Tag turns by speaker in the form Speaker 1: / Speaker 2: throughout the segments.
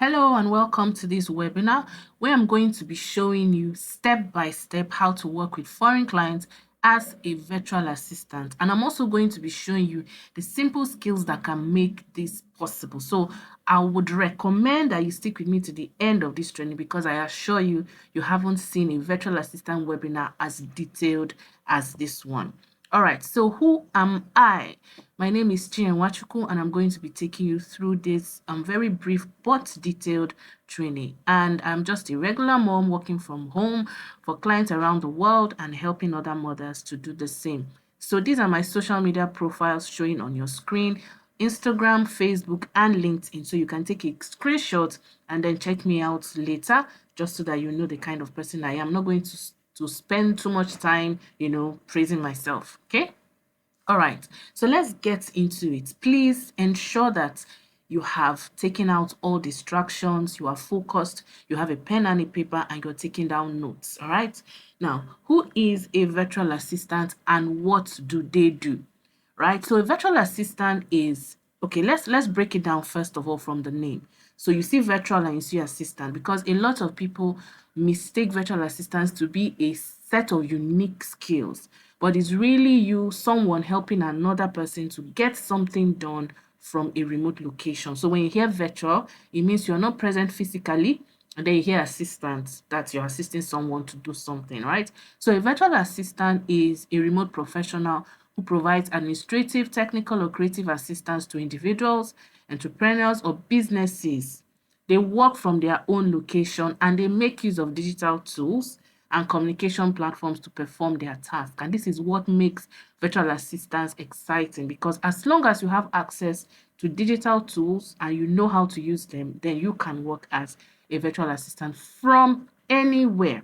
Speaker 1: Hello and welcome to this webinar where I'm going to be showing you step by step how to work with foreign clients as a virtual assistant. And I'm also going to be showing you the simple skills that can make this possible. So I would recommend that you stick with me to the end of this training because I assure you, you haven't seen a virtual assistant webinar as detailed as this one. All right, so who am I? My name is Chinenwachuku, and I'm going to be taking you through this very brief but detailed training. And I'm just a regular mom working from home for clients around the world and helping other mothers to do the same. So these are my social media profiles showing on your screen: Instagram, Facebook, and LinkedIn. So you can take a screenshot and then check me out later, just so that you know the kind of person I am. I'm not going to spend too much time, praising myself. Okay. All right, so let's get into it. Please ensure that you have taken out all distractions, you are focused, you have a pen and a paper, and you're taking down notes. All right. Now, who is a virtual assistant and what do they do? Right. So a virtual assistant is, okay, let's break it down first of all from the name. So you see virtual and you see assistant, because a lot of people mistake virtual assistants to be a set of unique skills, but it's really someone helping another person to get something done from a remote location. So when you hear virtual, it means you're not present physically, and then you hear assistant, that you're assisting someone to do something, right? So a virtual assistant is a remote professional who provides administrative, technical, or creative assistance to individuals, entrepreneurs, or businesses. They work from their own location and they make use of digital tools and communication platforms to perform their task. And this is what makes virtual assistants exciting, because as long as you have access to digital tools and you know how to use them, then you can work as a virtual assistant from anywhere.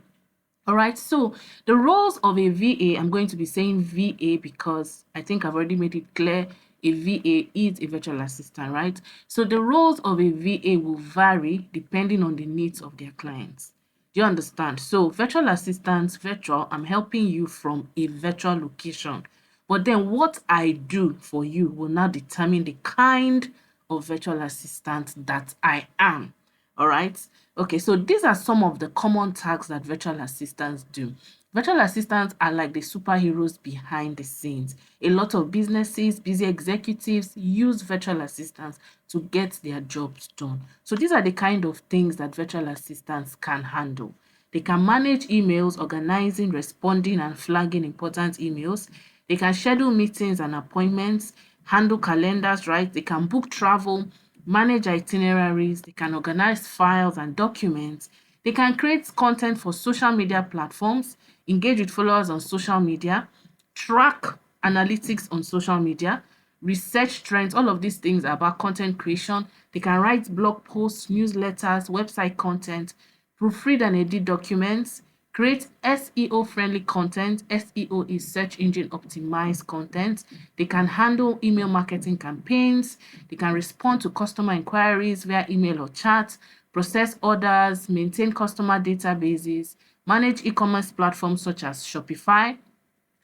Speaker 1: All right, so the roles of a VA, I'm going to be saying VA because I think I've already made it clear a VA is a virtual assistant, right? So the roles of a VA will vary depending on the needs of their clients. Do you understand? So virtual assistants, virtual, I'm helping you from a virtual location. But then what I do for you will now determine the kind of virtual assistant that I am. All right. Okay, so these are some of the common tasks that virtual assistants do. Virtual assistants are like the superheroes behind the scenes. A lot of businesses, busy executives use virtual assistants to get their jobs done. So these are the kind of things that virtual assistants can handle. They can manage emails, organizing, responding, and flagging important emails. They can schedule meetings and appointments, handle calendars, right? They can book travel, manage itineraries, they can organize files and documents, they can create content for social media platforms, engage with followers on social media, track analytics on social media, research trends. All of these things are about content creation. They can write blog posts, newsletters, website content, proofread and edit documents, create SEO friendly content. SEO is search engine optimized content. They can handle email marketing campaigns. They can respond to customer inquiries via email or chat, process orders, maintain customer databases, manage e-commerce platforms such as Shopify,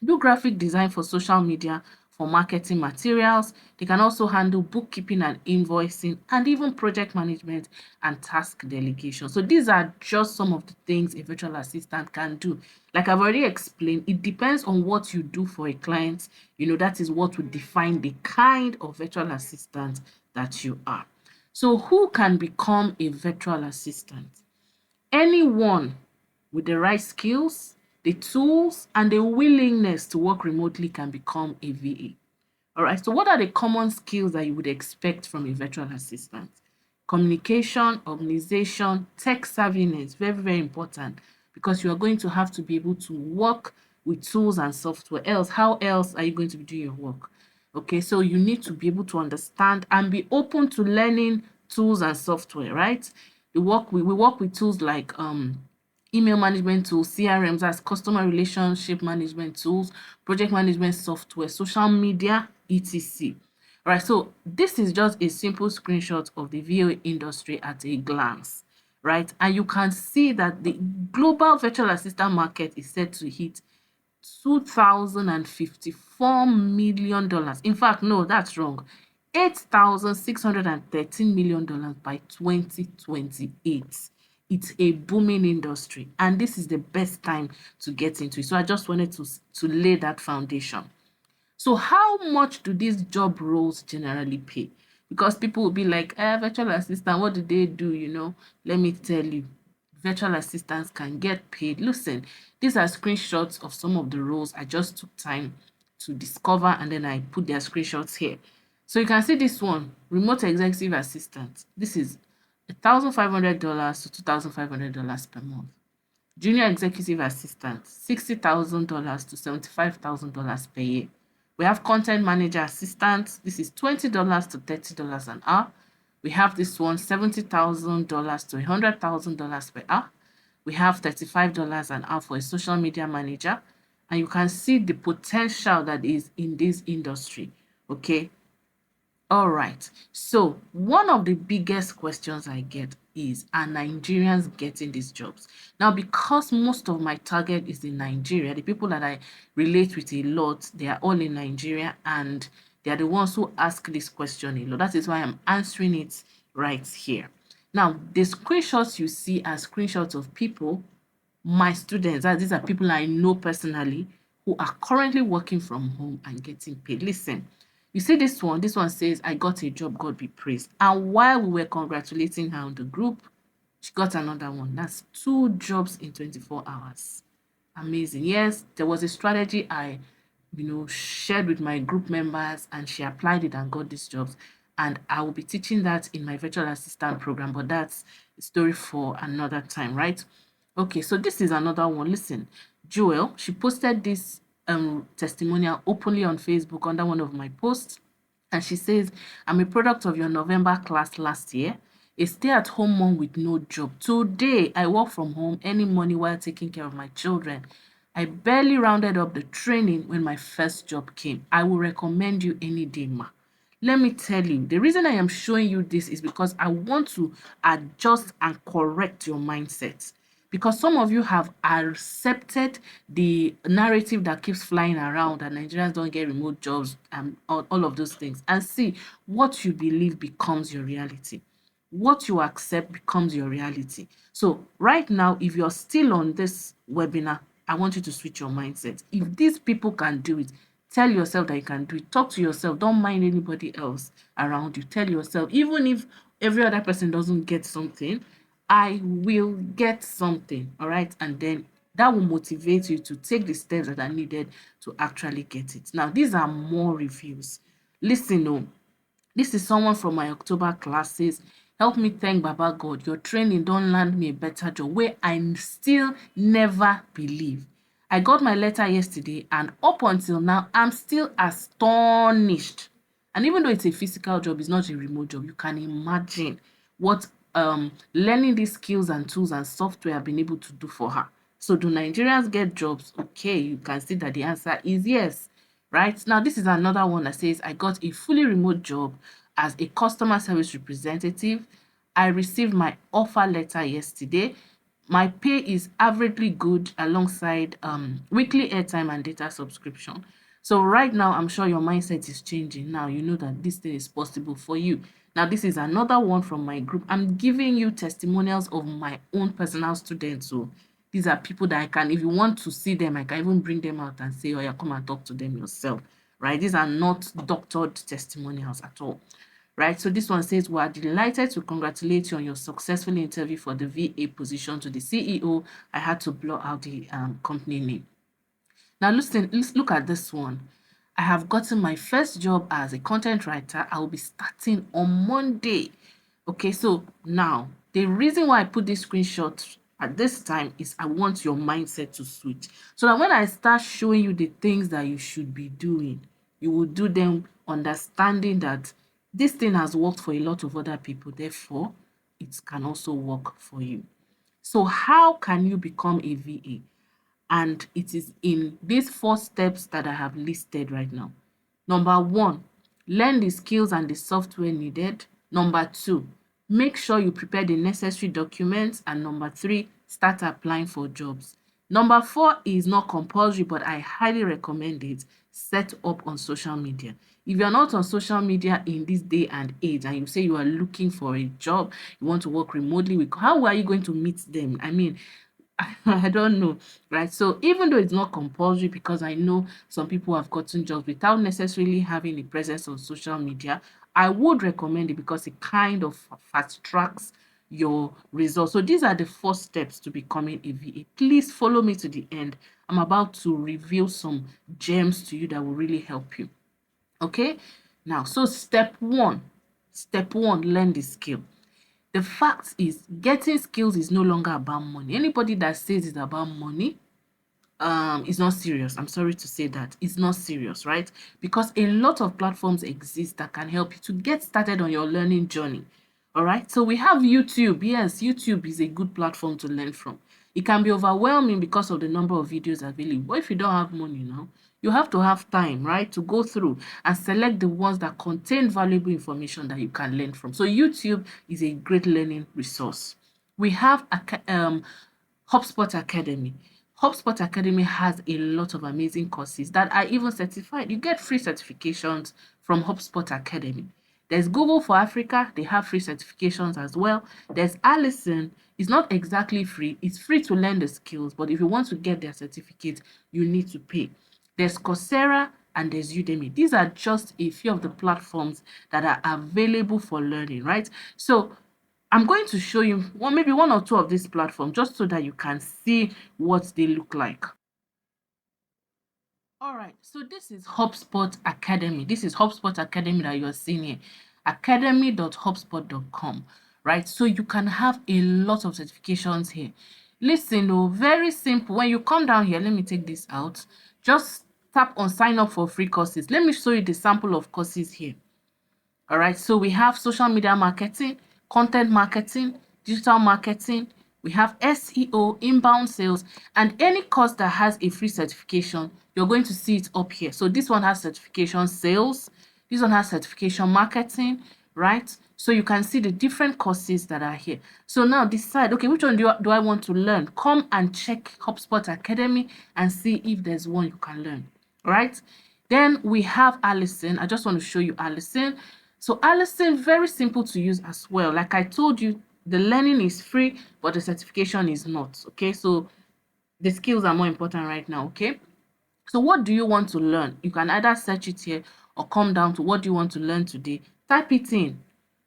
Speaker 1: do graphic design for social media, for marketing materials. They can also handle bookkeeping and invoicing, and even project management and task delegation. So these are just some of the things a virtual assistant can do. Like I've already explained, it depends on what you do for a client. That is what will define the kind of virtual assistant that you are. So who can become a virtual assistant? Anyone with the right skills, the tools, and the willingness to work remotely can become a VA. All right, so what are the common skills that you would expect from a virtual assistant? Communication, organization, tech savviness, very, very important, because you are going to have to be able to work with tools and software. How else are you going to be doing your work? Okay, so you need to be able to understand and be open to learning tools and software, right? We work with tools like email management tools, CRMs, as customer relationship management tools, project management software, social media, etc. All right, so this is just a simple screenshot of the VA industry at a glance, right? And you can see that the global virtual assistant market is set to hit $2,054 million. In fact, no, that's wrong. $8,613 million by 2028. It's a booming industry, and this is the best time to get into it. So I just wanted to lay that foundation. So how much do these job roles generally pay? Because people will be like, virtual assistant, what do they do? Let me tell you, virtual assistants can get paid. Listen, these are screenshots of some of the roles I just took time to discover, and then I put their screenshots here. So you can see this one, remote executive assistant. This is $1,500 to $2,500 per month. Junior executive assistant, $60,000 to $75,000 per year. We have content manager assistant. This is $20 to $30 an hour. We have this one, $70,000 to $100,000 per hour. We have $35 an hour for a social media manager. And you can see the potential that is in this industry. Okay. All right. So one of the biggest questions I get is, are Nigerians getting these jobs? Now, because most of my target is in Nigeria, the people that I relate with a lot, they are all in Nigeria, and they are the ones who ask this question a lot. That is why I'm answering it right here. Now, the screenshots you see are screenshots of people, my students, these are people I know personally, who are currently working from home and getting paid. Listen, you see this one says, I got a job, God be praised. And while we were congratulating her on the group, she got another one. That's 2 jobs in 24 hours. Amazing. Yes, there was a strategy I shared with my group members, and she applied it and got these jobs. And I will be teaching that in my virtual assistant program, but that's a story for another time, right? Okay, so this is another one. Listen, Joel, she posted this testimonial openly on Facebook under one of my posts. And she says, I'm a product of your November class last year, a stay-at-home mom with no job. Today, I work from home, earning money while taking care of my children. I barely rounded up the training when my first job came. I will recommend you any day, ma. Let me tell you, the reason I am showing you this is because I want to adjust and correct your mindset. Because some of you have accepted the narrative that keeps flying around that Nigerians don't get remote jobs and all of those things. And see, what you believe becomes your reality. What you accept becomes your reality. So right now, if you're still on this webinar, I want you to switch your mindset. If these people can do it, tell yourself that you can do it. Talk to yourself. Don't mind anybody else around you. Tell yourself, even if every other person doesn't get something, I will get something. All right. And then that will motivate you to take the steps that are needed to actually get it. Now, these are more reviews. Listen, oh, this is someone from my October classes. Help me thank Baba God. Your training don't land me a better job where I still never believe. I got my letter yesterday, and up until now, I'm still astonished. And even though it's a physical job, it's not a remote job, you can imagine what learning these skills and tools and software have been able to do for her. So do Nigerians get jobs? Okay, you can see that the answer is yes. Right now, this is another one that says, I got a fully remote job as a customer service representative. I received my offer letter yesterday. My pay is averagely good alongside weekly airtime and data subscription. So right now, I'm sure your mindset is changing. Now you know that this thing is possible for you. Now, this is another one from my group. I'm giving you testimonials of my own personal students. So these are people that I can, if you want to see them, I can even bring them out and say, oh yeah, come and talk to them yourself, right? These are not doctored testimonials at all, right? So this one says, we are delighted to congratulate you on your successful interview for the VA position. To the CEO, I had to blur out the company name. Now, listen, let's look at this one. I have gotten my first job as a content writer. I will be starting on Monday. Okay, so now the reason why I put this screenshot at this time is I want your mindset to switch. So that when I start showing you the things that you should be doing, you will do them understanding that this thing has worked for a lot of other people. Therefore, it can also work for you. So how can you become a VA? And it is in these 4 steps that I have listed right now. Number 1, learn the skills and the software needed. Number 2, make sure you prepare the necessary documents. And number 3, start applying for jobs. Number 4 is not compulsory, but I highly recommend it. Set up on social media. If you're not on social media in this day and age and you say you are looking for a job, you want to work remotely, how are you going to meet them? I mean, I don't know, right? So even though it's not compulsory, because I know some people have gotten jobs without necessarily having a presence on social media, I would recommend it because it kind of fast tracks your results. So these are the first steps to becoming a VA. Please follow me to the end. I'm about to reveal some gems to you that will really help you. Okay? Now, so step one, learn the skill. The fact is, getting skills is no longer about money. Anybody that says it's about money is not serious. I'm sorry to say that. It's not serious, right? Because a lot of platforms exist that can help you to get started on your learning journey. All right. So we have YouTube. Yes, YouTube is a good platform to learn from. It can be overwhelming because of the number of videos available. But if you don't have money now, you have to have time, right, to go through and select the ones that contain valuable information that you can learn from. So YouTube is a great learning resource. We have HubSpot Academy. HubSpot Academy has a lot of amazing courses that are even certified. You get free certifications from HubSpot Academy. There's Google for Africa. They have free certifications as well. There's Allison. It's not exactly free. It's free to learn the skills, but if you want to get their certificate, you need to pay. There's Coursera and there's Udemy. These are just a few of the platforms that are available for learning, right? So I'm going to show you maybe one or two of these platforms just so that you can see what they look like. All right, so this is HubSpot Academy. This is HubSpot Academy that you're seeing here, academy.hubspot.com, right? So you can have a lot of certifications here. Listen, oh, very simple. When you come down here, let me take this out. Just tap on sign up for free courses. Let me show you the sample of courses here. All right, so we have social media marketing, content marketing, digital marketing. We have SEO, inbound sales, and any course that has a free certification, you're going to see it up here. So this one has certification sales. This one has certification marketing, right? So you can see the different courses that are here. So now decide, okay, which one do I want to learn? Come and check HubSpot Academy and see if there's one you can learn, all right? Then we have Allison. I just want to show you Allison. So Allison, very simple to use as well. Like I told you, the learning is free, but the certification is not. Okay, so the skills are more important right now. Okay, so what do you want to learn? You can either search it here or come down to what do you want to learn today. Type it in.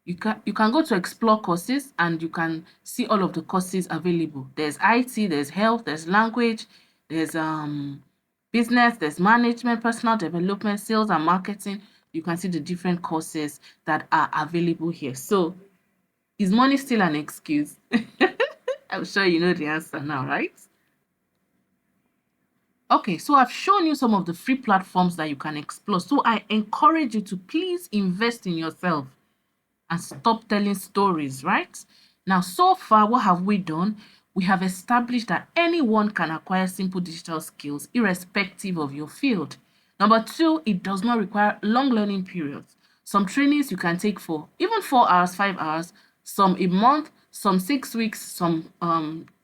Speaker 1: You can go to explore courses and you can see all of the courses available. There's IT, there's health, there's language, there's business, there's management, personal development, sales and marketing. You can see the different courses that are available here. So is money still an excuse? I'm sure you know the answer now, right? Okay, so I've shown you some of the free platforms that you can explore. So I encourage you to please invest in yourself and stop telling stories, right? Now, so far, what have we done? We have established that anyone can acquire simple digital skills irrespective of your field. Number two, it does not require long learning periods. Some trainings you can take for even 4 hours, 5 hours, some a month, some 6 weeks, some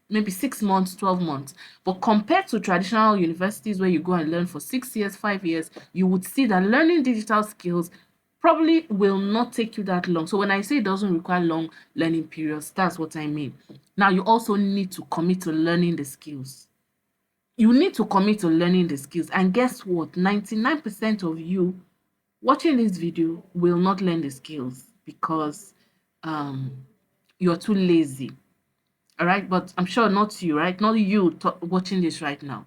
Speaker 1: maybe 6 months, 12 months. But compared to traditional universities where you go and learn for 6 years, 5 years, you would see that learning digital skills probably will not take you that long. So when I say it doesn't require long learning periods, that's what I mean. Now, you also need to commit to learning the skills. You need to commit to learning the skills. And guess what? 99% of you watching this video will not learn the skills because you're too lazy. All right, but I'm sure not you, right? Not you watching this right now.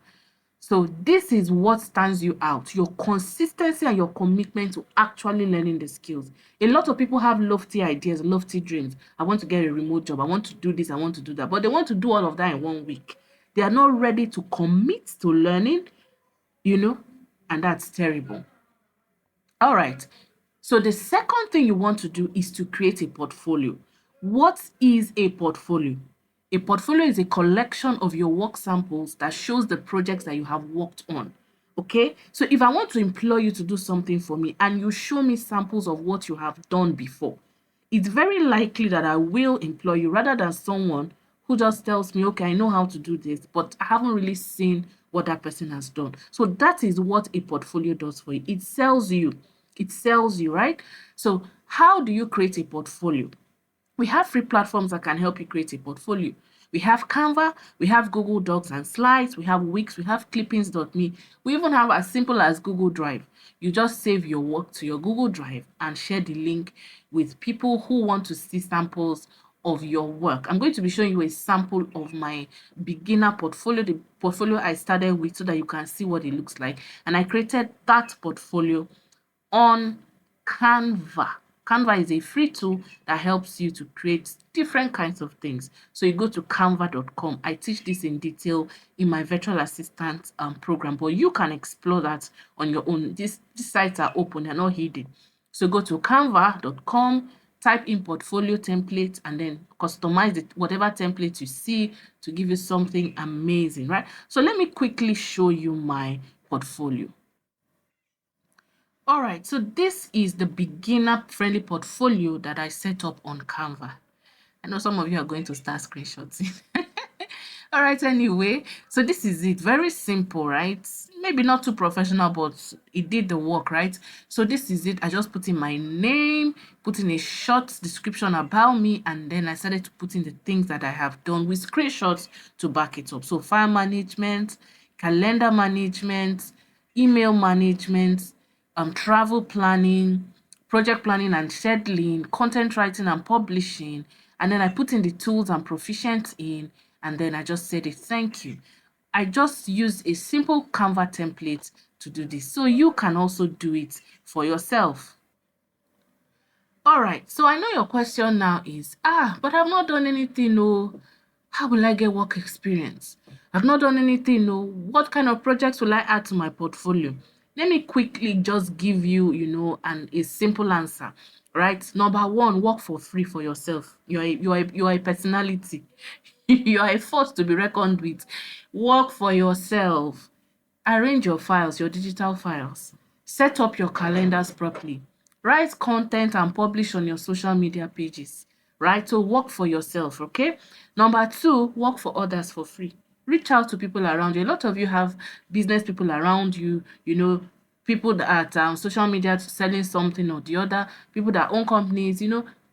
Speaker 1: So this is what stands you out, your consistency and your commitment to actually learning the skills. A lot of people have lofty ideas, lofty dreams. I want to get a remote job. I want to do this. I want to do that. But they want to do all of that in 1 week. They are not ready to commit to learning, and that's terrible. All right. So the second thing you want to do is to create a portfolio. What is a portfolio? A portfolio is a collection of your work samples that shows the projects that you have worked on. Okay, so if I want to employ you to do something for me and you show me samples of what you have done before, it's very likely that I will employ you rather than someone who just tells me, okay, I know how to do this, but I haven't really seen what that person has done. So that is what a portfolio does for you. It sells you. it sells you, right? So how do you create a portfolio? We have free platforms that can help you create a portfolio. We have Canva, we have Google Docs and Slides, we have Wix, we have clippings.me. We even have as simple as Google Drive. You just save your work to your Google Drive and share the link with people who want to see samples of your work. I'm going to be showing you a sample of my beginner portfolio, the portfolio I started with, so that you can see what it looks like. And I created that portfolio on Canva. Canva is a free tool that helps you to create different kinds of things. So you go to canva.com. I teach this in detail in my virtual assistant program, but you can explore that on your own. These sites are open, they're not hidden. So go to canva.com, type in portfolio template, and then customize it, whatever template you see, to give you something amazing, right? So let me quickly show you my portfolio. All right, so this is the beginner-friendly portfolio that I set up on Canva. I know some of you are going to start screenshotting. All right, anyway, so this is it. Very simple, right? Maybe not too professional, but it did the work, right? So this is it. I just put in my name, put in a short description about me, and then I started to put in the things that I have done with screenshots to back it up. So file management, calendar management, email management, travel planning, project planning and scheduling, content writing and publishing, and then I put in the tools I'm proficient in, and then I just said a thank you. I just used a simple Canva template to do this, so you can also do it for yourself. All right, so I know your question now is, but I've not done anything, no. How will I get work experience? I've not done anything, no. What kind of projects will I add to my portfolio? Let me quickly just give you, a simple answer, right? Number one, work for free for yourself. You are a personality. You are a force to be reckoned with. Work for yourself. Arrange your files, your digital files. Set up your calendars properly. Write content and publish on your social media pages, right? So work for yourself, okay? Number two, work for others for free. Reach out to people around you. A lot of you have business people around you, people that are on social media selling something or the other, people that own companies,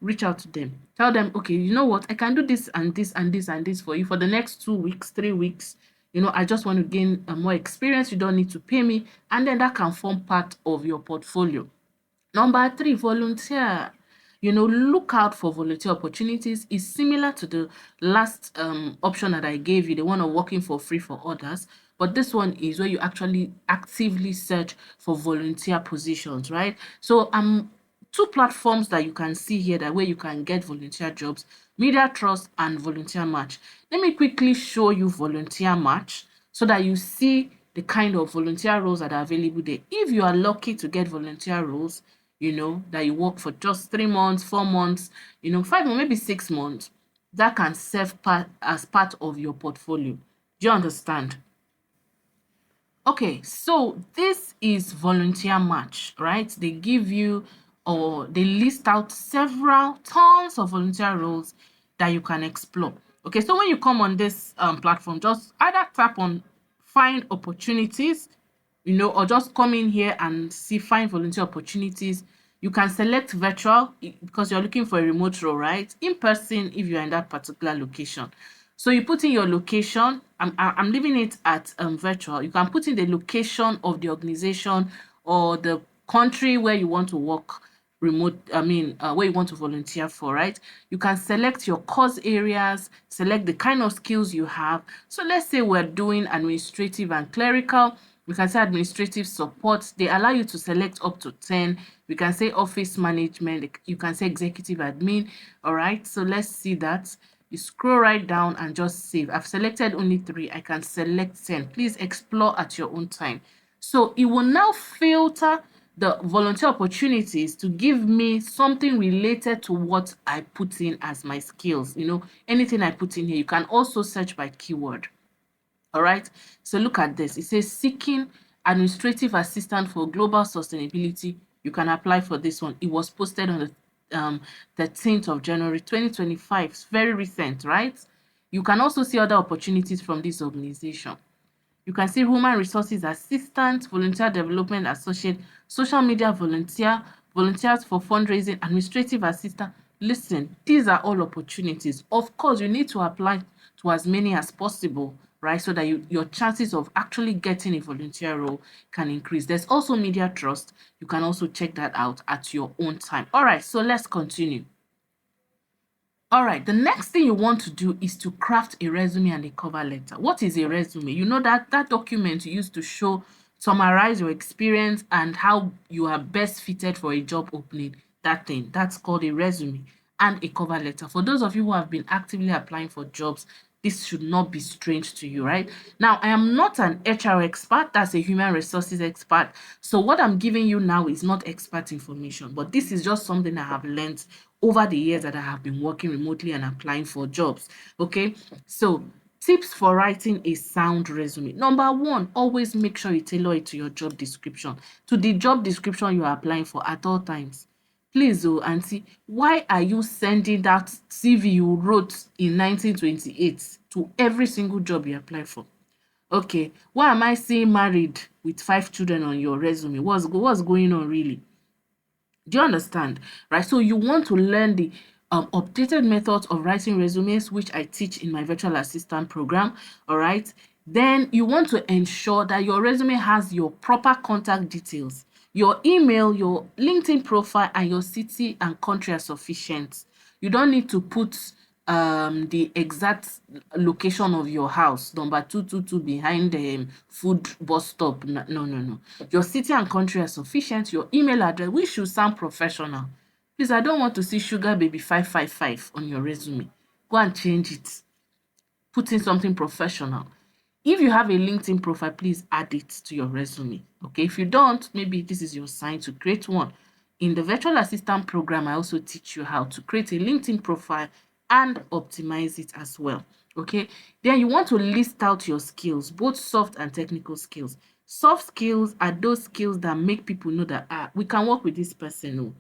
Speaker 1: reach out to them. Tell them, okay, you know what? I can do this and this and this and this for you for the next 2 weeks, 3 weeks. I just want to gain more experience. You don't need to pay me. And then that can form part of your portfolio. Number three, volunteer. Look out for volunteer opportunities. It's similar to the last option that I gave you, the one of working for free for others. But this one is where you actually actively search for volunteer positions, right? So two platforms that you can see here that where you can get volunteer jobs: Media Trust and Volunteer Match. Let me quickly show you Volunteer Match so that you see the kind of volunteer roles that are available there. If you are lucky to get volunteer roles, that you work for just 3 months, 4 months, 5 or maybe 6 months, that can serve as part of your portfolio. Do you understand? Okay, so this is Volunteer Match, right? They give you, or they list out several tons of volunteer roles that you can explore. Okay, so when you come on this platform, just either tap on find opportunities, or just come in here and see find volunteer opportunities. You can select virtual because you're looking for a remote role, right? In person if you're in that particular location. So you put in your location. I'm leaving it at virtual. You can put in the location of the organization or the country where you want to work where you want to volunteer for, right? You can select your course areas, select the kind of skills you have. So let's say we're doing administrative and clerical. We can say administrative support. They allow you to select up to 10. We can say office management. You can say executive admin. All right, so let's see that. You scroll right down and just save. I've selected only 3. I can select 10. Please explore at your own time. So it will now filter the volunteer opportunities to give me something related to what I put in as my skills. Anything I put in here. You can also search by keyword. All right, so look at this. It says seeking administrative assistant for global sustainability. You can apply for this one. It was posted on the 13th of January 2025. It's very recent, right? You can also see other opportunities from this organization. You can see human resources assistant, volunteer development associate, social media volunteer, volunteers for fundraising, administrative assistant. Listen, these are all opportunities. Of course, you need to apply to as many as possible, right? So that your chances of actually getting a volunteer role can increase. There's also media trust. You can also check that out at your own time. All right, so let's continue. All right, the next thing you want to do is to craft a resume and a cover letter. What is a resume? You know that document you use to summarize your experience and how you are best fitted for a job opening. That thing, that's called a resume and a cover letter. For those of you who have been actively applying for jobs, this should not be strange to you, right? Now, I am not an HR expert, that's a human resources expert. So what I'm giving you now is not expert information, but this is just something I have learned over the years that I have been working remotely and applying for jobs. Okay, so tips for writing a sound resume. Number one, always make sure you tailor it to your job description, to the job description you are applying for at all times. Please, oh, auntie, why are you sending that CV you wrote in 1928 to every single job you apply for? Okay, why am I seeing married with 5 children on your resume? What's going on really? Do you understand? Right? So you want to learn the updated methods of writing resumes, which I teach in my virtual assistant program. All right. Then you want to ensure that your resume has your proper contact details. Your email, your LinkedIn profile, and your city and country are sufficient. You don't need to put the exact location of your house, number 222 behind the food bus stop. No. Your city and country are sufficient. Your email address, which should sound professional. Please, I don't want to see sugar baby 555 on your resume. Go and change it. Put in something professional. If you have a LinkedIn profile, please add it to your resume. Okay, if you don't, maybe this is your sign to create one. In the virtual assistant program, I also teach you how to create a LinkedIn profile and optimize it as well. Okay, then you want to list out your skills, both soft and technical skills. Soft skills are those skills that make people know that we can work with this person. Oh,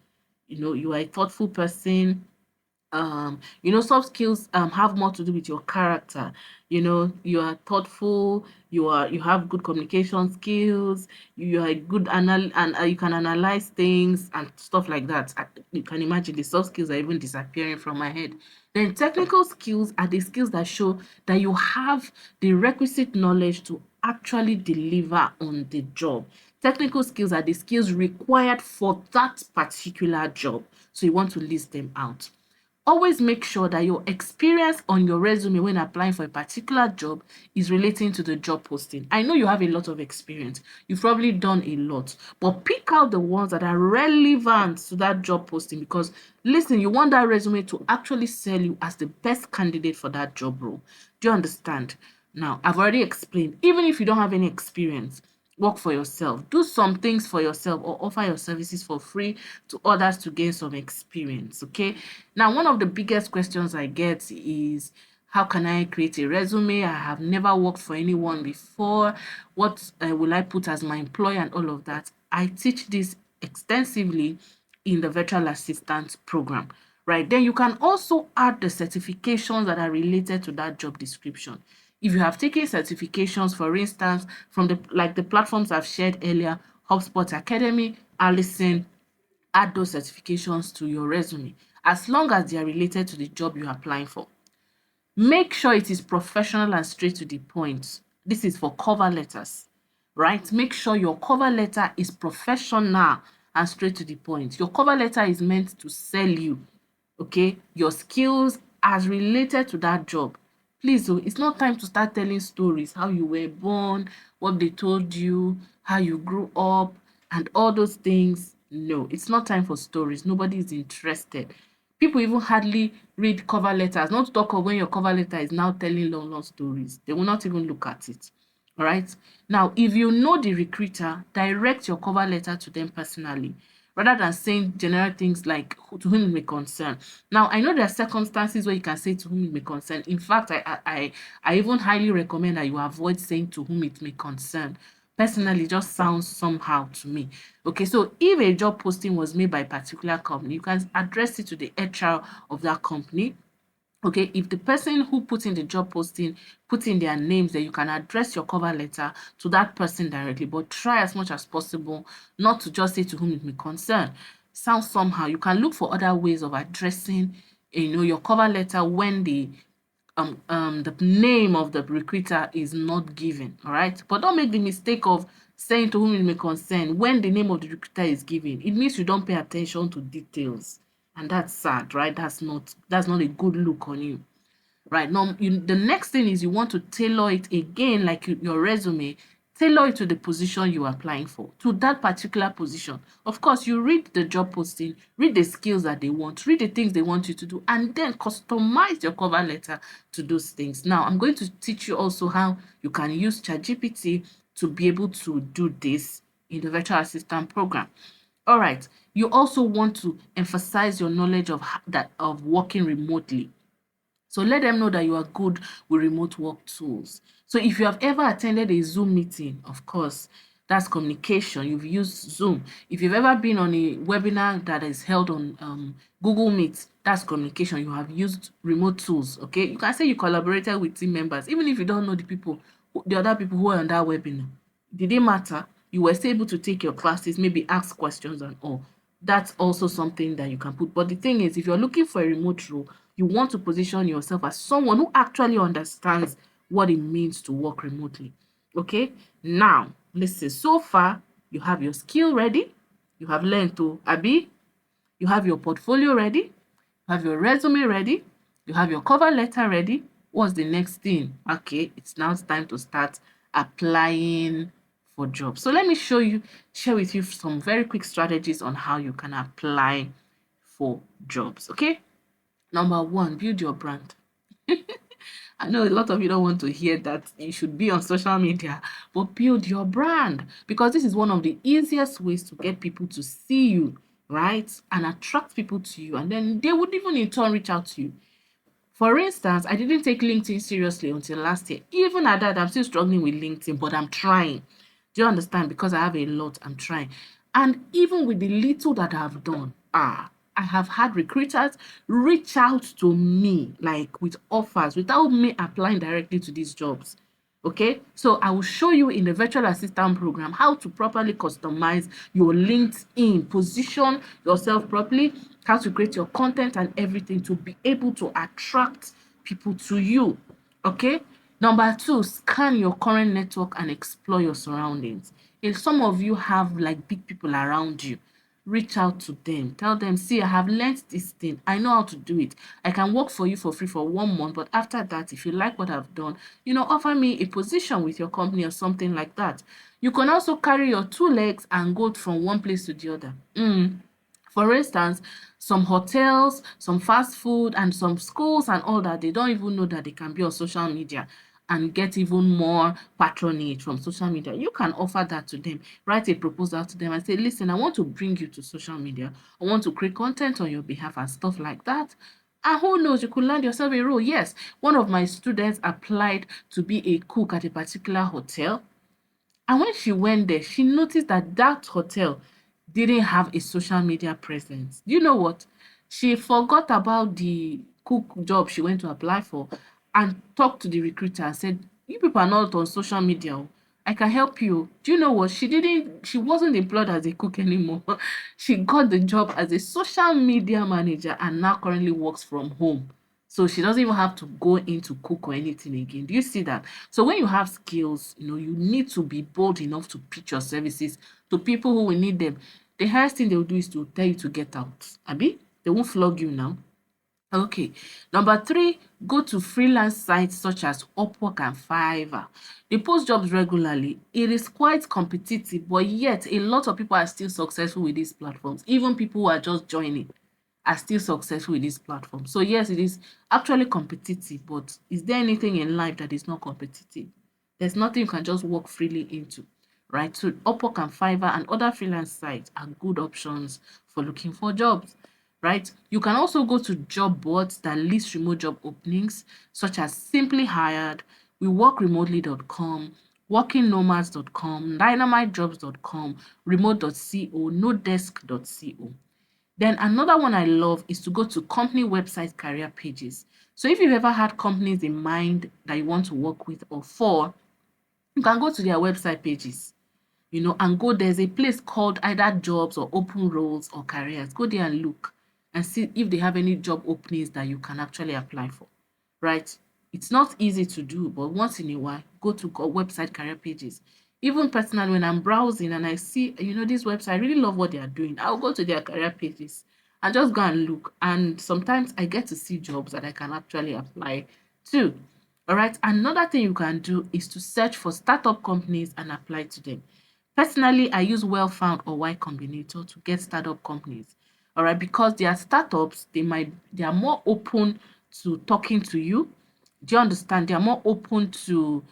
Speaker 1: you are a thoughtful person. Soft skills have more to do with your character. You are thoughtful, you have good communication skills, you are a good and you can analyze things and stuff like that. You can imagine the soft skills are even disappearing from my head. Then technical skills are the skills that show that you have the requisite knowledge to actually deliver on the job. Technical skills are the skills required for that particular job, so you want to list them out. Always make sure that your experience on your resume when applying for a particular job is relating to the job posting. I know you have a lot of experience. You've probably done a lot, but pick out the ones that are relevant to that job posting, because listen, you want that resume to actually sell you as the best candidate for that job role. Do you understand? Now, I've already explained, even if you don't have any experience, work for yourself, do some things for yourself, or offer your services for free to others to gain some experience. Okay, now one of the biggest questions I get is, how can I create a resume? I have never worked for anyone before. What will I put as my employer and all of that? I teach this extensively in the virtual assistant program, right? Then you can also add the certifications that are related to that job description. If you have taken certifications, for instance, from the platforms I've shared earlier, HubSpot Academy, Allison, add those certifications to your resume as long as they are related to the job you're applying for. Make sure it is professional and straight to the point. This is for cover letters, right? Make sure your cover letter is professional and straight to the point. Your cover letter is meant to sell you, okay, your skills as related to that job. Please, it's not time to start telling stories, how you were born, what they told you, how you grew up, and all those things. No, it's not time for stories. Nobody is interested. People even hardly read cover letters, not to talk of when your cover letter is now telling long stories. They will not even look at it. All right. Now, if you know the recruiter, direct your cover letter to them personally, rather than saying general things like to whom it may concern. Now, I know there are circumstances where you can say to whom it may concern. In fact, I even highly recommend that you avoid saying to whom it may concern. Personally, it just sounds somehow to me. Okay, so if a job posting was made by a particular company, you can address it to the HR of that company. Okay, if the person who put in the job posting put in their names, then you can address your cover letter to that person directly, but try as much as possible not to just say to whom it may concern. Sounds somehow. You can look for other ways of addressing, your cover letter when the name of the recruiter is not given. All right, but don't make the mistake of saying to whom it may concern when the name of the recruiter is given. It means you don't pay attention to details, and that's sad, right? That's not a good look on you. Right now, the next thing is you want to tailor it again, like your resume. Tailor it to the position you are applying for, to that particular position. Of course, you read the job posting, read the skills that they want, read the things they want you to do, and then customize your cover letter to those things. Now, I'm going to teach you also how you can use ChatGPT to be able to do this in the virtual assistant program. All right, you also want to emphasize your knowledge of working remotely. So let them know that you are good with remote work tools. So if you have ever attended a Zoom meeting, of course, that's communication. You've used Zoom. If you've ever been on a webinar that is held on Google Meet, that's communication. You have used remote tools. Okay, you can say you collaborated with team members, even if you don't know the other people who are on that webinar. Did it matter? You were still able to take your classes, maybe ask questions and all. That's also something that you can put. But the thing is, if you're looking for a remote role, you want to position yourself as someone who actually understands what it means to work remotely. Okay, now listen, so far you have your skill ready, you have learned to Abi, you have your portfolio ready, you have your resume ready, you have your cover letter ready. What's the next thing? Okay, it's now time to start applying for jobs. So let me share with you some very quick strategies on how you can apply for jobs. Okay, number one, build your brand. I know a lot of you don't want to hear that you should be on social media, but build your brand, because this is one of the easiest ways to get people to see you, right? And attract people to you. And then they would even in turn reach out to you. For instance, I didn't take LinkedIn seriously until last year. Even at that, I'm still struggling with LinkedIn, but I'm trying. Do you understand? Because I have a lot, I'm trying. And even with the little that I've done, I have had recruiters reach out to me, like with offers, without me applying directly to these jobs. Okay, so I will show you in the virtual assistant program how to properly customize your LinkedIn, position yourself properly, how to create your content and everything to be able to attract people to you. Okay, number two, scan your current network and explore your surroundings. If some of you have like big people around you, reach out to them, tell them, see, I have learned this thing, I know how to do it, I can work for you for free for 1 month, but after that, if you like what I've done, offer me a position with your company or something like that. You can also carry your two legs and go from one place to the other. For instance, some hotels, some fast food, and some schools and all that, they don't even know that they can be on social media and get even more patronage from social media. You can offer that to them. Write a proposal to them and say, listen, I want to bring you to social media. I want to create content on your behalf and stuff like that. And who knows, you could land yourself a role. Yes, one of my students applied to be a cook at a particular hotel. And when she went there, she noticed that that hotel didn't have a social media presence. You know what? She forgot about the cook job she went to apply for and talked to the recruiter and said, you people are not on social media. Oh. I can help you. Do you know what? She wasn't employed as a cook anymore. She got the job as a social media manager and now currently works from home. So she doesn't even have to go into cook or anything again. Do you see that? So when you have skills, you need to be bold enough to pitch your services to people who will need them. The highest thing they will do is to tell you to get out. Abi, they won't flog you now. Okay. Number three, go to freelance sites such as Upwork and Fiverr. They post jobs regularly. It is quite competitive, but yet a lot of people are still successful with these platforms. Even people who are just joining are still successful with this platform. So yes, it is actually competitive, but is there anything in life that is not competitive? There's nothing you can just walk freely into, right? So Upwork and Fiverr and other freelance sites are good options for looking for jobs, right? You can also go to job boards that list remote job openings, such as Simply Hired, WeWorkRemotely.com, WorkingNomads.com, DynamiteJobs.com, Remote.co, Nodesk.co. Then another one I love is to go to company website career pages. So if you've ever had companies in mind that you want to work with or for, you can go to their website pages, and go. There's a place called either jobs or open roles or careers. Go there and look and see if they have any job openings that you can actually apply for, right? It's not easy to do, but once in a while, go to website career pages. Even personally, when I'm browsing and I see, this website, I really love what they are doing, I'll go to their career pages and just go and look. And sometimes I get to see jobs that I can actually apply to. All right. Another thing you can do is to search for startup companies and apply to them. Personally, I use Well Found or Y Combinator to get startup companies. All right, because they are startups, they are more open to talking to you. Do you understand? They are more open to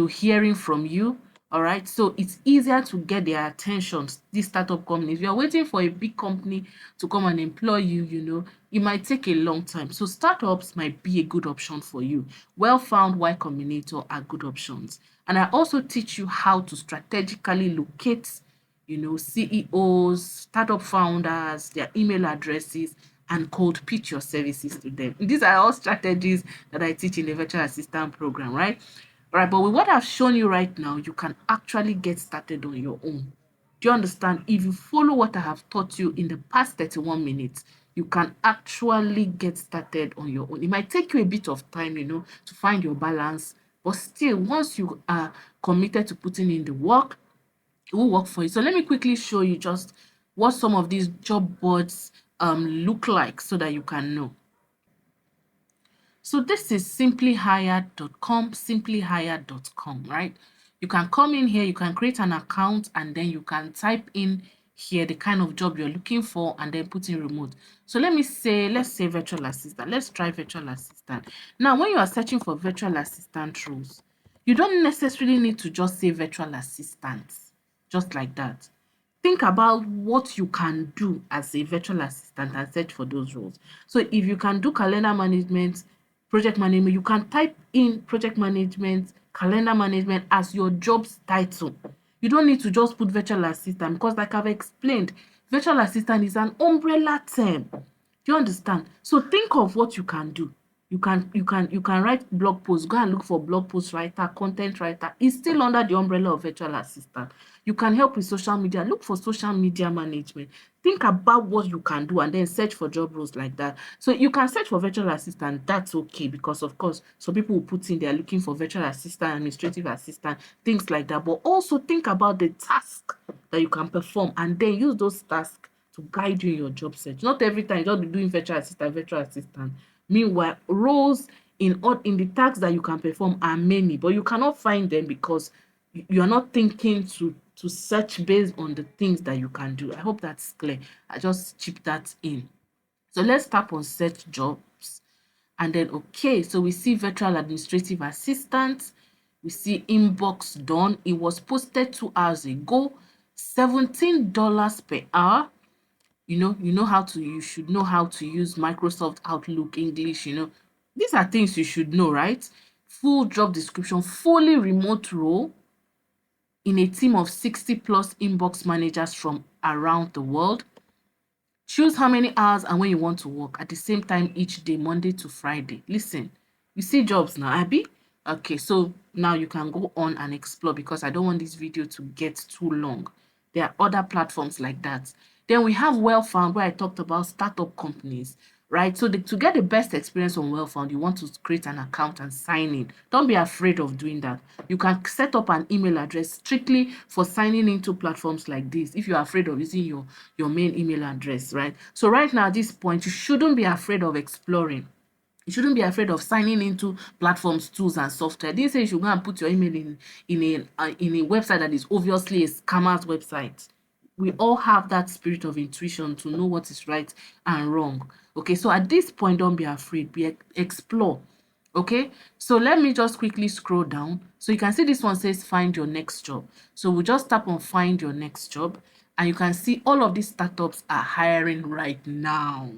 Speaker 1: hearing from you. All right, so it's easier to get their attention. These startup companies, if you're waiting for a big company to come and employ you, it might take a long time. So startups might be a good option for you. Well Found, Y Combinator are good options. And I also teach you how to strategically locate, CEOs, startup founders, their email addresses, and cold pitch your services to them. These are all strategies that I teach in the virtual assistant program, right? All right, but with what I've shown you right now, you can actually get started on your own. Do you understand? If you follow what I have taught you in the past 31 minutes, you can actually get started on your own. It might take you a bit of time, to find your balance, but still, once you are committed to putting in the work, it will work for you. So let me quickly show you just what some of these job boards look like so that you can know. So this is simplyhired.com, right? You can come in here, you can create an account, and then you can type in here the kind of job you're looking for and then put in remote. So let's say virtual assistant. Let's try virtual assistant. Now, when you are searching for virtual assistant roles, you don't necessarily need to just say virtual assistant, just like that. Think about what you can do as a virtual assistant and search for those roles. So if you can do calendar management, project management, you can type in project management, calendar management as your job's title. You don't need to just put virtual assistant because, like I've explained, virtual assistant is an umbrella term. Do you understand? So think of what you can do. You can write blog posts. Go and look for blog post writer, content writer. It's still under the umbrella of virtual assistant. You can help with social media. Look for social media management. Think about what you can do and then search for job roles like that. So you can search for virtual assistant. That's okay, because of course some people will put in, they are looking for virtual assistant, administrative assistant, things like that. But also think about the task that you can perform and then use those tasks to guide you in your job search. Not every time you just be doing virtual assistant, virtual assistant. Meanwhile, roles in the tasks that you can perform are many, but you cannot find them because you are not thinking to search based on the things that you can do. I hope that's clear. I just chip that in. So let's tap on search jobs. And then, okay, so we see virtual administrative assistant. We see inbox done. It was posted 2 hours ago. $17 per hour. You should know how to use Microsoft Outlook English. These are things you should know, right? Full job description, fully remote role in a team of 60 plus inbox managers from around the world. Choose how many hours and when you want to work at the same time each day, Monday to Friday. Listen, you see jobs now, Abby? Okay, so now you can go on and explore because I don't want this video to get too long. There are other platforms like that. Then we have Well Found, where I talked about startup companies, right? So to get the best experience on Well Found, you want to create an account and sign in. Don't be afraid of doing that. You can set up an email address strictly for signing into platforms like this if you're afraid of using your main email address, right? So right now at this point, you shouldn't be afraid of exploring. You shouldn't be afraid of signing into platforms, tools, and software. I didn't say you should go and put your email in a website that is obviously a scammer's website. We all have that spirit of intuition to know what is right and wrong. Okay, so at this point, don't be afraid. Explore. Okay, so let me just quickly scroll down. So you can see this one says find your next job. So we'll just tap on find your next job, and you can see all of these startups are hiring right now.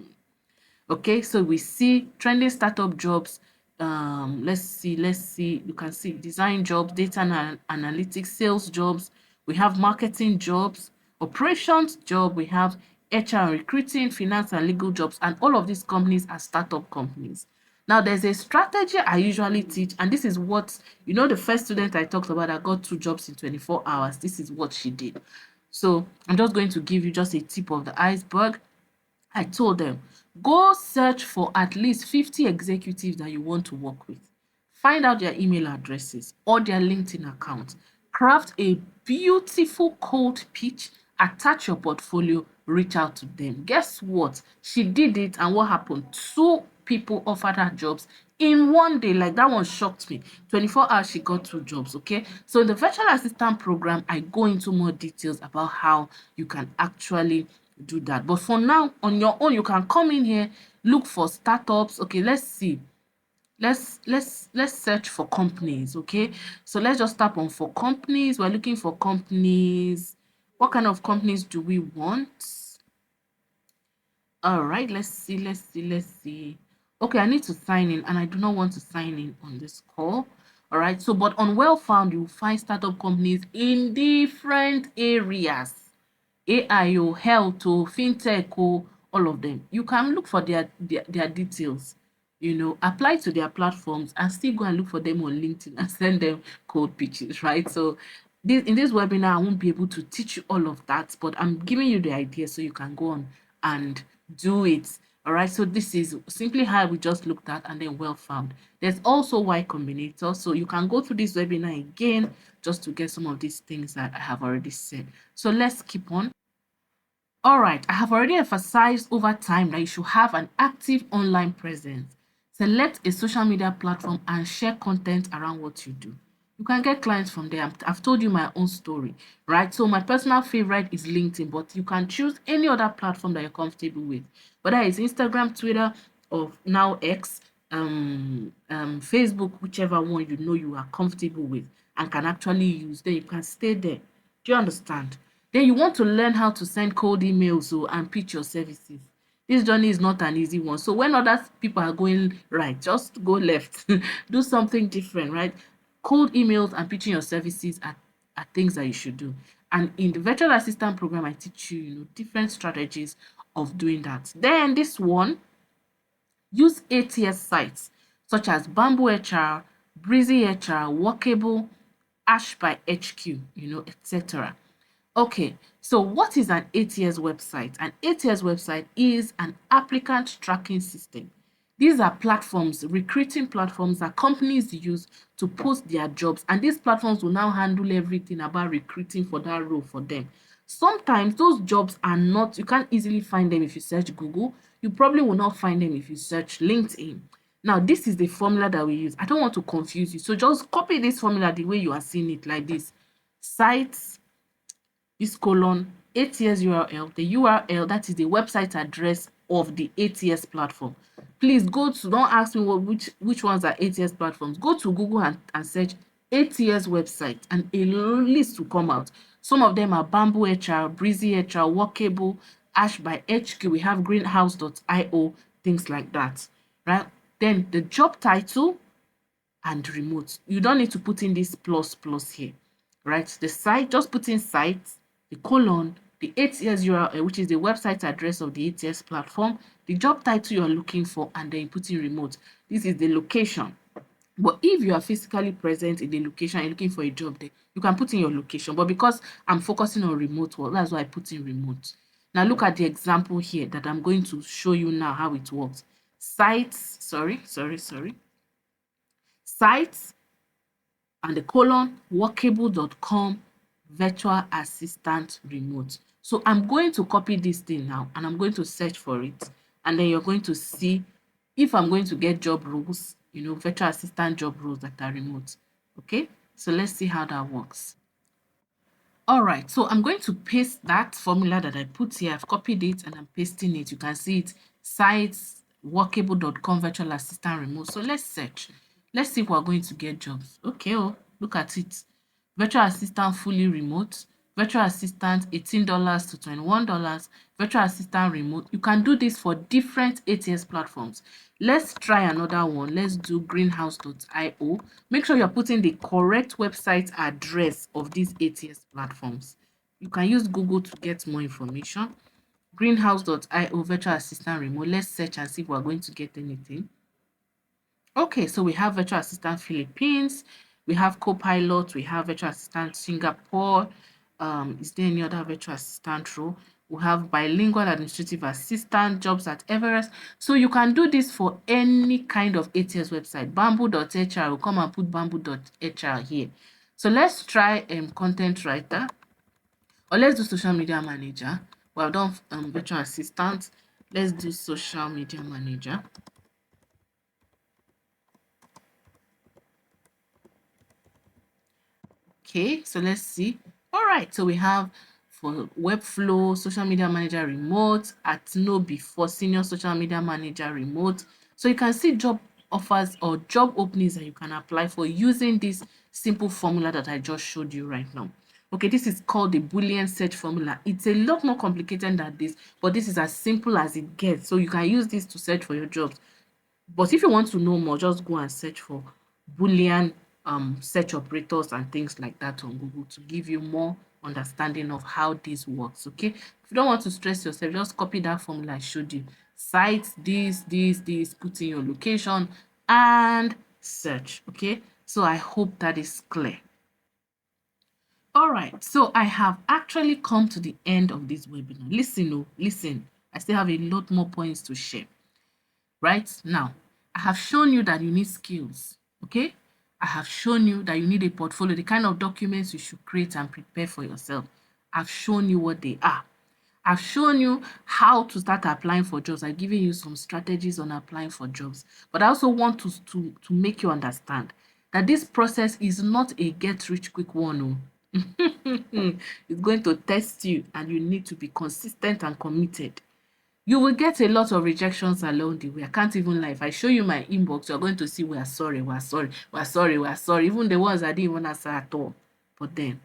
Speaker 1: Okay, so we see trending startup jobs. Let's see. You can see design jobs, data and analytics, sales jobs. We have marketing jobs, operations job. We have HR and recruiting, finance and legal jobs, and all of these companies are startup companies. Now, there's a strategy I usually teach, and this is what, the first student I talked about that got 2 jobs in 24 hours, this is what she did. So I'm just going to give you just a tip of the iceberg. I told them, go search for at least 50 executives that you want to work with. Find out their email addresses or their LinkedIn account. Craft a beautiful cold pitch, attach your portfolio, reach out to them. Guess what? She did it, and what happened? 2 people offered her jobs in one day. Like, that one shocked me. 24 hours, she got 2 jobs. Okay, so in the virtual assistant program, I go into more details about how you can actually do that. But for now, on your own, you can come in here, look for startups. Okay, let's see. Let's search for companies. Okay, so let's just tap on for companies. We're looking for companies. What kind of companies do we want? All right, let's see. Okay, I need to sign in, and I do not want to sign in on this call. All right, so but on Well Found, you'll find startup companies in different areas. AI, health, fintech, all of them. You can look for their details, apply to their platforms, and still go and look for them on LinkedIn and send them cold pitches, right? So in this webinar, I won't be able to teach you all of that, but I'm giving you the idea so you can go on and do it. All right, so this is simply how we just looked at, and then Well Found. There's also Y Combinator, so you can go through this webinar again just to get some of these things that I have already said. So let's keep on. All right, I have already emphasized over time that you should have an active online presence. Select a social media platform and share content around what you do. You can get clients from there. I've told you my own story, right? So my personal favorite is LinkedIn, but you can choose any other platform that you're comfortable with, whether it's Instagram, Twitter, or now X, Facebook, whichever one you are comfortable with and can actually use. Then you can stay there. Do you understand? Then you want to learn how to send cold emails and pitch your services. This journey is not an easy one. So when other people are going right, just go left. Do something different, right? Cold emails and pitching your services are things that you should do. And in the virtual assistant program, I teach you, different strategies of doing that. Then this one, use ATS sites such as Bamboo HR, Breezy HR, Workable, Ash by HQ, etc. Okay, so what is an ATS website? An ATS website is an applicant tracking system. These are platforms, recruiting platforms that companies use to post their jobs, and these platforms will now handle everything about recruiting for that role for them. Sometimes those jobs are not, you can't easily find them if you search Google. You probably will not find them if you search LinkedIn. Now, this is the formula that we use. I don't want to confuse you, so just copy this formula the way you are seeing it, like this. Sites, this colon, ATS URL, the URL, that is the website address of the ATS platform. Please don't ask me which ones are ATS platforms. Go to Google and search ATS website, and a list will come out. Some of them are Bamboo HR, Breezy HR, Workable, Ash by HQ, we have greenhouse.io, things like that, right? Then the job title and remote. You don't need to put in this plus here, right? The site, just put in site, the colon, the ATS URL, which is the website address of the ATS platform, the job title you're looking for, and then put in remote. This is the location. But if you are physically present in the location, you're looking for a job there, you can put in your location. But because I'm focusing on remote work, that's why I put in remote. Now look at the example here that I'm going to show you now how it works. Sites, sites and the colon workable.com virtual assistant remote. So I'm going to copy this thing now and I'm going to search for it, and then you're going to see if I'm going to get job roles, virtual assistant job roles that are remote. Okay, so let's see how that works. All right, so I'm going to paste that formula that I put here. I've copied it and I'm pasting it. You can see it, sites, workable.com virtual assistant remote. So let's search. Let's see if we're going to get jobs. Okay, look at it. Virtual assistant fully remote, virtual assistant $18 to $21, virtual assistant remote. You can do this for different ATS platforms. Let's try another one. Let's do greenhouse.io. Make sure you're putting the correct website address of these ATS platforms. You can use Google to get more information. greenhouse.io virtual assistant remote. Let's search and see if we're going to get anything. Okay, so we have virtual assistant Philippines, we have Copilot, we have virtual assistant Singapore. Is there any other virtual assistant role? We have bilingual administrative assistant, jobs at Everest. So you can do this for any kind of ATS website. Bamboo.hr, will come and put bamboo.hr here. So let's try content writer, or let's do social media manager. We have done virtual assistant. Let's do social media manager. Okay, so let's see. All right, so we have for Webflow, social media manager remote, at Nobi for senior social media manager remote. So you can see job offers or job openings that you can apply for using this simple formula that I just showed you right now. Okay, this is called the Boolean search formula. It's a lot more complicated than this, but this is as simple as it gets. So you can use this to search for your jobs. But if you want to know more, just go and search for Boolean search operators and things like that on Google to give you more understanding of how this works. Okay, if you don't want to stress yourself, just copy that formula I showed you. Cite this, put in your location and search. Okay, so I hope that is clear. All right, so I have actually come to the end of this webinar. Listen, I still have a lot more points to share. Right now, I have shown you that you need skills. Okay, I have shown you that you need a portfolio, the kind of documents you should create and prepare for yourself. I've shown you what they are. I've shown you how to start applying for jobs. I've given you some strategies on applying for jobs. But I also want to make you understand that this process is not a get-rich-quick one. It's going to test you, and you need to be consistent and committed. You will get a lot of rejections along the way. I can't even lie. If I show you my inbox, you're going to see we are sorry. Even the ones I didn't even answer at all. But then,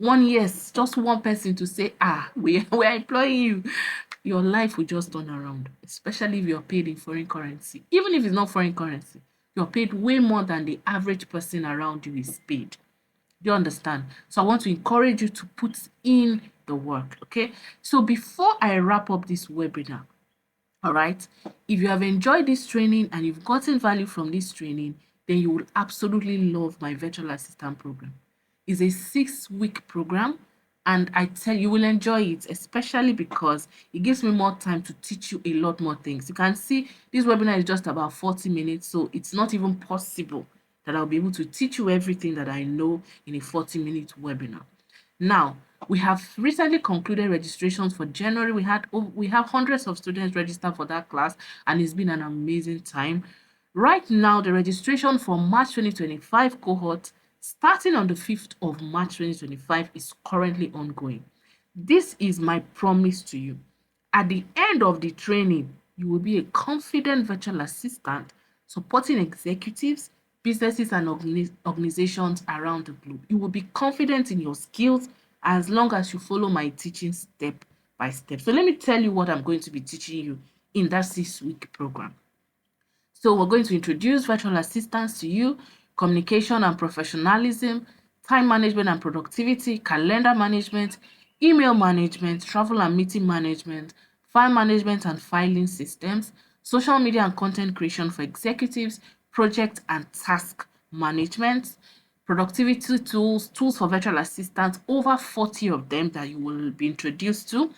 Speaker 1: just one person to say, we are employing you. Your life will just turn around, especially if you're paid in foreign currency. Even if it's not foreign currency, you're paid way more than the average person around you is paid. Do you understand? So I want to encourage you to put in the work, okay? So before I wrap up this webinar, all right, if you have enjoyed this training and you've gotten value from this training, then you will absolutely love my virtual assistant program. It's a 6-week program, and I tell you, you will enjoy it, especially because it gives me more time to teach you a lot more things. You can see this webinar is just about 40 minutes, so it's not even possible that I'll be able to teach you everything that I know in a 40-minute webinar. Now, we have recently concluded registrations for January. We have hundreds of students registered for that class, and it's been an amazing time. Right now, the registration for March 2025 cohort, starting on the 5th of March 2025, is currently ongoing. This is my promise to you. At the end of the training, you will be a confident virtual assistant supporting executives, businesses, and organizations around the globe. You will be confident in your skills as long as you follow my teaching step by step. So let me tell you what I'm going to be teaching you in that 6-week program. So we're going to introduce virtual assistants to you, communication and professionalism, time management and productivity, calendar management, email management, travel and meeting management, file management and filing systems, social media and content creation for executives, project and task management, productivity tools for virtual assistants, over 40 of them that you will be introduced to.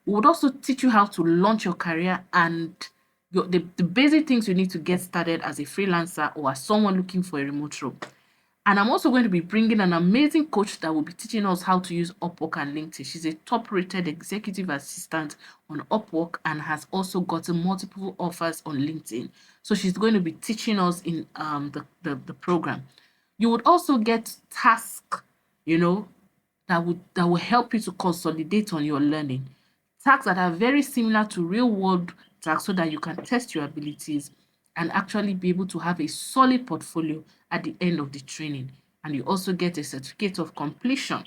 Speaker 1: We would also teach you how to launch your career and the basic things you need to get started as a freelancer or as someone looking for a remote role. And I'm also going to be bringing an amazing coach that will be teaching us how to use Upwork and LinkedIn. She's a top-rated executive assistant on Upwork and has also gotten multiple offers on LinkedIn. So she's going to be teaching us in the program. You would also get tasks, that will help you to consolidate on your learning. Tasks that are very similar to real-world tasks so that you can test your abilities and actually be able to have a solid portfolio at the end of the training. And you also get a certificate of completion.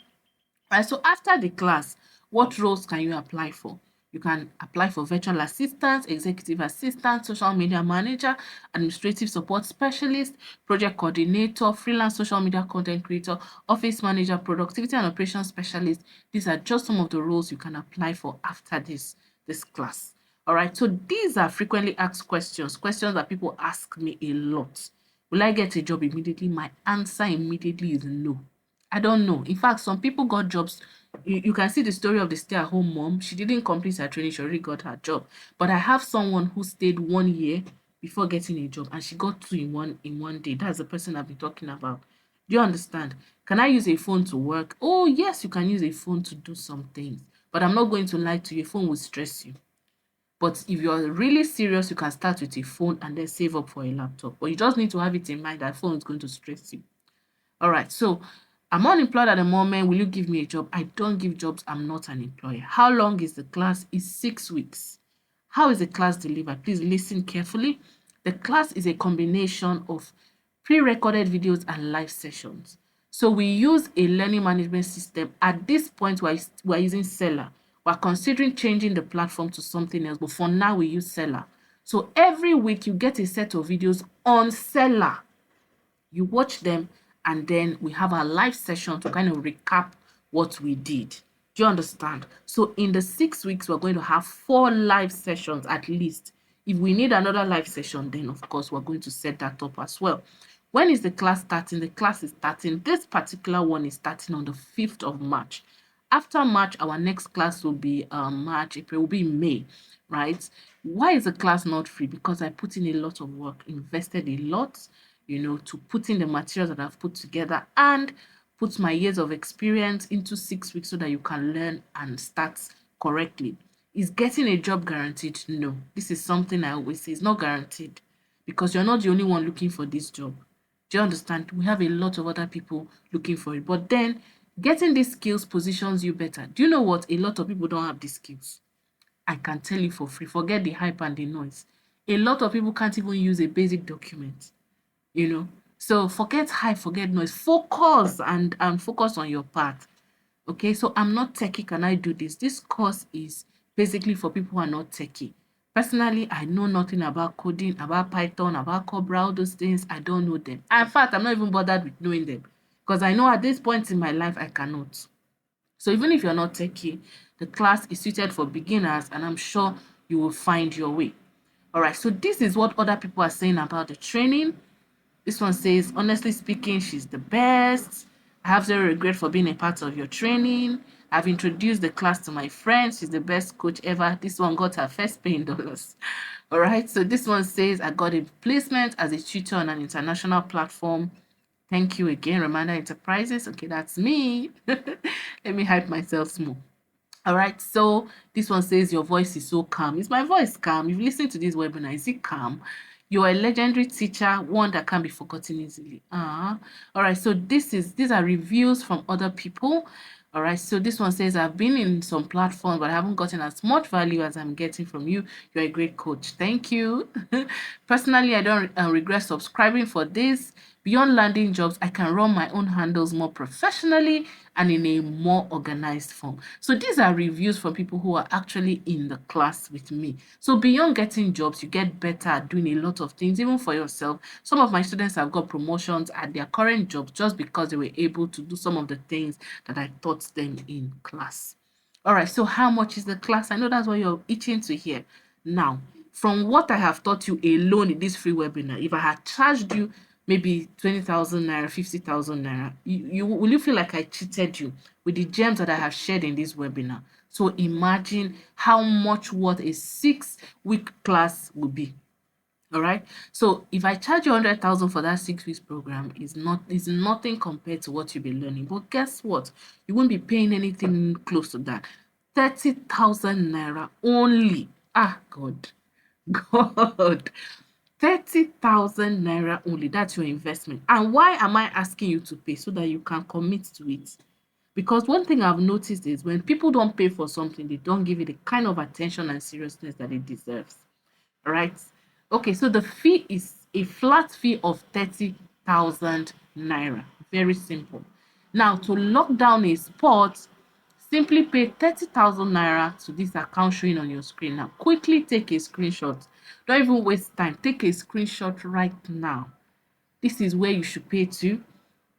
Speaker 1: Right, so after the class, what roles can you apply for? You can apply for virtual assistant, executive assistant, social media manager, administrative support specialist, project coordinator, freelance social media content creator, office manager, productivity and operations specialist. These are just some of the roles you can apply for after this this class. All right, so these are frequently asked questions that people ask me a lot. Will I get a job immediately? My answer immediately is no. I don't know. In fact, some people got jobs. You can see the story of the stay-at-home mom. She didn't complete her training. She already got her job. But I have someone who stayed 1 year before getting a job, and she got two in one day. That's the person I've been talking about. Do you understand? Can I use a phone to work? Oh, yes, you can use a phone to do some things. But I'm not going to lie to you. A phone will stress you. But if you're really serious, you can start with a phone and then save up for a laptop. But you just need to have it in mind that phone is going to stress you. All right, so I'm unemployed at the moment. Will you give me a job? I don't give jobs. I'm not an employer. How long is the class? It's 6 weeks. How is the class delivered? Please listen carefully. The class is a combination of pre-recorded videos and live sessions. So we use a learning management system. At this point, we're using Seller. We're considering changing the platform to something else, but for now we use Seller. So every week you get a set of videos on Seller. You watch them, and then we have our live session to kind of recap what we did. Do you understand? So in the 6 weeks, we're going to have 4 live sessions at least. If we need another live session, then of course we're going to set that up as well. When is the class starting? The class is starting. This particular one is starting on the 5th of March. After March, our next class will be March, April, will be May, right? Why is the class not free? Because I put in a lot of work, invested a lot, to put in the materials that I've put together and put my years of experience into 6 weeks so that you can learn and start correctly. Is getting a job guaranteed? No. This is something I always say. It's not guaranteed because you're not the only one looking for this job. Do you understand? We have a lot of other people looking for it. But then getting these skills positions you better. Do you know what? A lot of people don't have these skills. I can tell you for free. Forget the hype and the noise. A lot of people can't even use a basic document. So forget hype, forget noise. Focus and focus on your path. Okay, so I'm not techie. Can I do this? This course is basically for people who are not techie. Personally, I know nothing about coding, about Python, about Cobra, all those things. I don't know them. In fact, I'm not even bothered with knowing them because I know at this point in my life, I cannot. So even if you're not techie, the class is suited for beginners and I'm sure you will find your way. All right, so this is what other people are saying about the training. This one says, honestly speaking, she's the best. I have zero regret for being a part of your training. I've introduced the class to my friends. She's the best coach ever. This one got her first pay in dollars. All right. So this one says, I got a placement as a tutor on an international platform. Thank you again, Reminder Enterprises. Okay, that's me. Let me hype myself small. All right, so this one says your voice is so calm. Is my voice calm? If you listen to this webinar, is it calm? You're a legendary teacher, one that can't be forgotten easily. All right, so these are reviews from other people. All right, so this one says, I've been in some platforms, but I haven't gotten as much value as I'm getting from you. You're a great coach. Thank you. Personally, I don't regret subscribing for this. Beyond landing jobs, I can run my own handles more professionally and in a more organized form. So these are reviews from people who are actually in the class with me. So beyond getting jobs, you get better at doing a lot of things, even for yourself. Some of my students have got promotions at their current jobs just because they were able to do some of the things that I taught them in class. All right, so how much is the class? I know that's what you're itching to hear. Now, from what I have taught you alone in this free webinar, if I had charged you maybe 20,000 naira, 50,000 naira, will you feel like I cheated you with the gems that I have shared in this webinar? So imagine how much worth a 6-week class will be. All right, so if I charge you 100,000 for that 6 weeks program, is nothing compared to what you'll be learning. But guess what? You won't be paying anything close to that. 30,000 naira only. God. 30,000 naira only. That's your investment. And why am I asking you to pay? So that you can commit to it. Because one thing I've noticed is when people don't pay for something, they don't give it the kind of attention and seriousness that it deserves. All right. Okay, so the fee is a flat fee of 30,000 naira. Very simple. Now, to lock down a spot, simply pay 30,000 naira to this account showing on your screen. Now, quickly take a screenshot. Don't even waste time. Take a screenshot right now. This is where you should pay to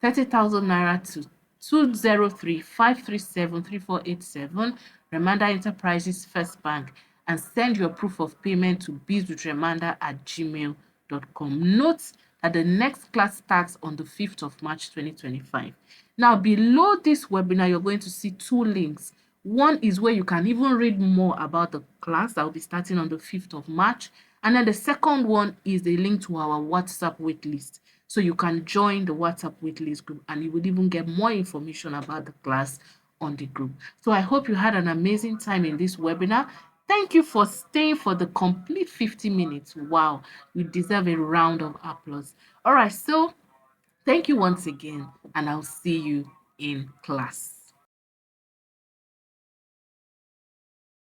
Speaker 1: 30,000 naira to 203-537-3487 Remanda Enterprises First Bank. and send your proof of payment to bizwithremanda@gmail.com. Note that the next class starts on the 5th of March 2025. Now, below this webinar, you're going to see two links. One is where you can even read more about the class that will be starting on the 5th of March. And then the second one is a link to our WhatsApp waitlist. So you can join the WhatsApp waitlist group and you will even get more information about the class on the group. So I hope you had an amazing time in this webinar. Thank you for staying for the complete 50 minutes. Wow, you deserve a round of applause. All right, so thank you once again, and I'll see you in class.